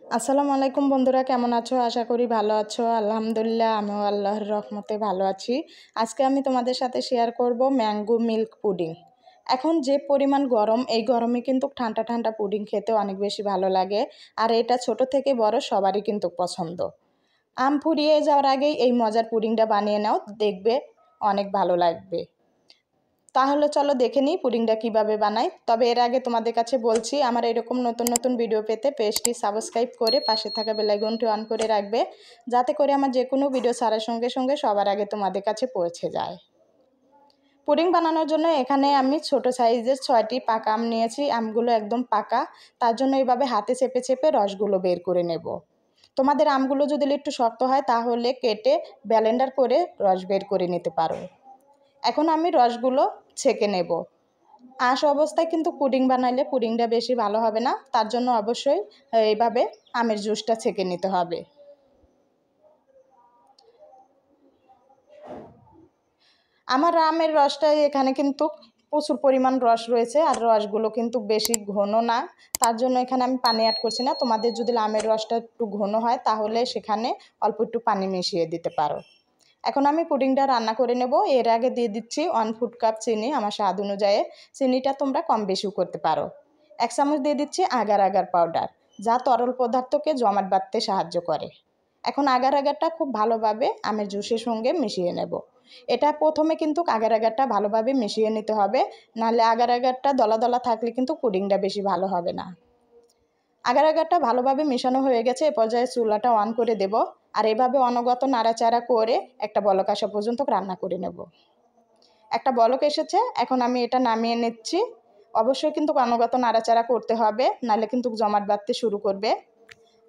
আসসালামু আলাইকুম বন্ধুরা, কেমন আছো? আশা করি ভালো আছো। আলহামদুলিল্লাহ, আমিও আল্লাহর রহমতে ভালো আছি। আজকে আমি তোমাদের সাথে শেয়ার করব ম্যাঙ্গো মিল্ক পুডিং। এখন যে পরিমাণ গরম, এই গরমে কিন্তু ঠান্ডা ঠান্ডা পুডিং খেতে অনেক বেশি ভালো লাগে। আর এটা ছোট থেকে বড় সবারই কিন্তু পছন্দ। আম ফুরিয়ে যাওয়ার আগেই এই মজার পুডিংটা বানিয়ে নাও, দেখবে অনেক ভালো লাগবে। তাহলে চলো দেখে নিই পুডিংটা কীভাবে বানাই। তবে এর আগে তোমাদের কাছে বলছি, আমার এরকম নতুন নতুন ভিডিও পেতে পেজটি সাবস্ক্রাইব করে পাশে থাকা বেল আইকনটি অন করে রাখবে, যাতে করে আমার যে কোনো ভিডিও ছাড়ার সঙ্গে সঙ্গে সবার আগে তোমাদের কাছে পৌঁছে যায়। পুডিং বানানোর জন্য এখানে আমি ছোট সাইজের 6টি পাকা আম নিয়েছি। আমগুলো একদম পাকা, তার জন্য এইভাবে হাতে চেপে চেপে রসগুলো বের করে নেব। তোমাদের আমগুলো যদি একটু শক্ত হয় তাহলে কেটে ব্লেন্ডার করে রস বের করে নিতে পারো। এখন আমি রসগুলো ছেঁকে নেব। আঁশ অবস্থায় কিন্তু পুডিং বানাইলে পুডিংটা বেশি ভালো হবে না, তার জন্য অবশ্যই এইভাবে আমের জুসটা ছেঁকে নিতে হবে। আমার আমের রসটা এখানে কিন্তু প্রচুর পরিমাণ রস রয়েছে, আর রসগুলো কিন্তু বেশি ঘন না, তার জন্য এখানে আমি পানি অ্যাড করছি না। তোমাদের যদি আমের রসটা একটু ঘন হয় তাহলে সেখানে অল্প একটু পানি মিশিয়ে দিতে পারো। এখন আমি পুডিংটা রান্না করে নেব। এর আগে দিয়ে দিচ্ছি 1 কাপ চিনি, আমার স্বাদ অনুযায়ী। চিনিটা তোমরা কম বেশিও করতে পারো। 1 চামচ দিয়ে দিচ্ছি আগার আগার পাউডার, যা তরল পদার্থকে জমাট বাঁধতে সাহায্য করে। এখন আগার আগারটা খুব ভালোভাবে আমের জুসের সঙ্গে মিশিয়ে নেব। এটা প্রথমে কিন্তু আগার আগারটা ভালোভাবে মিশিয়ে নিতে হবে, নাহলে আগার আগারটা দলা দলা থাকলে কিন্তু পুডিংটা বেশি ভালো হবে না। আগার আগারটা ভালোভাবে মেশানো হয়ে গেছে। এ পর্যায়ে চুলাটা অন করে দেব, আর এভাবে অনগত নাড়াচাড়া করে একটা বলক আসা পর্যন্ত রান্না করে নেব। একটা বলক এসেছে, এখন আমি এটা নামিয়ে নিচ্ছি। অবশ্যই কিন্তু অনগত নাড়াচাড়া করতে হবে, নাহলে কিন্তু জমাট বাঁধতে শুরু করবে।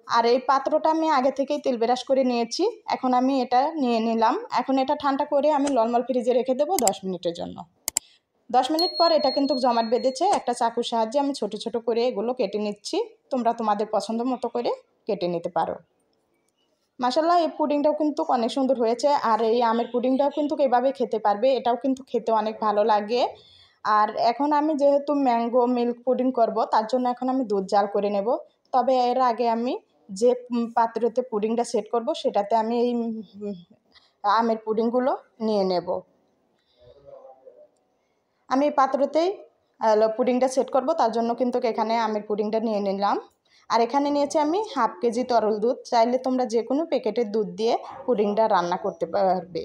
আর এই পাত্রটা আমি আগে থেকেই তেল ব্রাশ করে নিয়েছি। এখন আমি এটা নিয়ে নিলাম। এখন এটা ঠান্ডা করে আমি নর্মাল ফ্রিজে রেখে দেবো 10 মিনিটের জন্য। 10 মিনিট পর এটা কিন্তু জমাট বেঁধেছে। একটা চাকুর সাহায্যে আমি ছোট ছোট করে এগুলো কেটে নিচ্ছি। তোমরা তোমাদের পছন্দ মতো করে কেটে নিতে পারো। মাশাআল্লাহ, এই পুডিংটাও কিন্তু অনেক সুন্দর হয়েছে। আর এই আমের পুডিংটাও কিন্তু এভাবে খেতে পারবে, এটাও কিন্তু খেতে অনেক ভালো লাগে। আর এখন আমি যেহেতু ম্যাঙ্গো মিল্ক পুডিং করব, তার জন্য এখন আমি দুধ জাল করে নেব। তবে এর আগে আমি যে পাত্রতে পুডিংটা সেট করব সেটাতে আমি এই আমের পুডিংগুলো নিয়ে নেব। আমি এই পাত্রতেই পুডিংটা সেট করব, তার জন্য কিন্তু এখানে আমের পুডিংটা নিয়ে নিলাম। আর এখানে নিয়েছি আমি হাফ কেজি তরল দুধ। চাইলে তোমরা যে কোনো প্যাকেটের দুধ দিয়ে পুডিংটা রান্না করতে পারবে।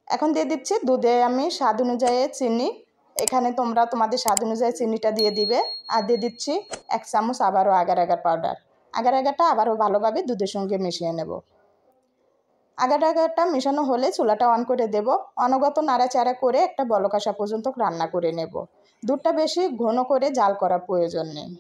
এখন দিয়ে দিচ্ছি দুধে আমি স্বাদ অনুযায়ী চিনি। এখানে তোমরা তোমাদের স্বাদ অনুযায়ী চিনিটা দিয়ে দিবে। আর দিয়ে দিচ্ছি 1 চামচ আবারও আগার আগার পাউডার। আগার আগারটা আবারও ভালোভাবে দুধের সঙ্গে মিশিয়ে নেব। আগার আগারটা মেশানো হলে চুলাটা অন করে দেব। অনগত নাড়াচাড়া করে একটা বলক আসা পর্যন্ত রান্না করে নেব। দুধটা বেশি ঘন করে জাল করার প্রয়োজন নেই।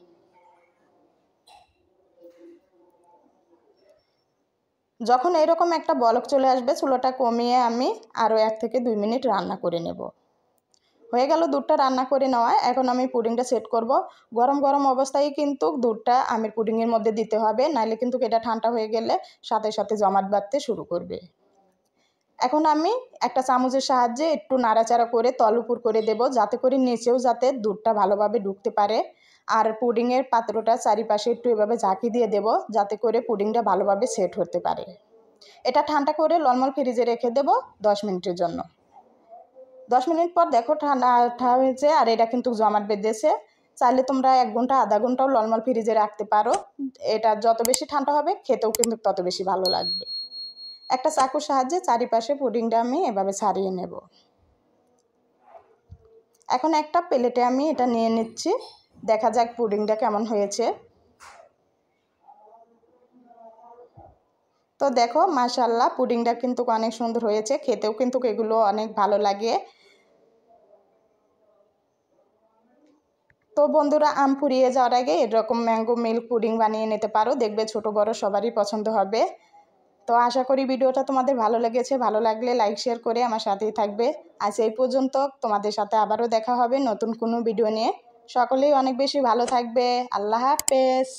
যখন এরকম একটা বলক চলে আসবে, চুলাটা কমিয়ে আমি আরও 1 থেকে 2 মিনিট রান্না করে নেব। হয়ে গেল দুধটা রান্না করে নেওয়া। এখন আমি পুডিংটা সেট করব। গরম গরম অবস্থায় কিন্তু দুধটা আমের পুডিংয়ের মধ্যে দিতে হবে, নাহলে কিন্তু এটা ঠান্ডা হয়ে গেলে সাথে সাথে জমাট বাঁধতে শুরু করবে। এখন আমি একটা চামচের সাহায্যে একটু নাড়াচাড়া করে তল উপর করে দেব, যাতে করে নিচেও যাতে দুধটা ভালোভাবে ঢুকতে পারে। আর পুডিংয়ের পাত্রটা চারিপাশে একটু এভাবে ঝাঁকি দিয়ে দেব, যাতে করে পুডিংটা ভালোভাবে সেট হতে পারে। এটা ঠান্ডা করে নরমাল ফ্রিজে রেখে দেব 10 মিনিটের জন্য। 10 মিনিট পর দেখো ঠান্ডা হয়েছে, আর এটা কিন্তু জমাট বেঁধেছে। চাইলে তোমরা 1 ঘন্টা আধা ঘন্টাও নরমাল ফ্রিজে রাখতে পারো। এটা যত বেশি ঠান্ডা হবে খেতেও কিন্তু তত বেশি ভালো লাগবে। একটা চাকুর সাহায্যে চারিপাশে পুডিংটা আমি এভাবে ছাড়িয়ে নেব। এখন একটা প্লেটে আমি এটা নিয়ে নিচ্ছি। দেখা যাক পুডিংটা কেমন হয়েছে। তো দেখো মাশাআল্লাহ, পুডিংটা কিন্তু অনেক সুন্দর হয়েছে, খেতেও কিন্তু এগুলো অনেক ভালো লাগে। তো বন্ধুরা, আম ফুরিয়ে যাওয়ার আগে এরকম ম্যাঙ্গো মিল্ক পুডিং বানিয়ে নিতে পারো, দেখবে ছোট বড় সবারই পছন্দ হবে। তো আশা করি ভিডিওটা তোমাদের ভালো লেগেছে। ভালো লাগলে লাইক শেয়ার করে আমার সাথেই থাকবে। আজ এই পর্যন্ত, তোমাদের সাথে আবারও দেখা হবে নতুন কোনো ভিডিও নিয়ে। সকলেই অনেক বেশি ভালো থাকবে। আল্লাহ হাফেজ।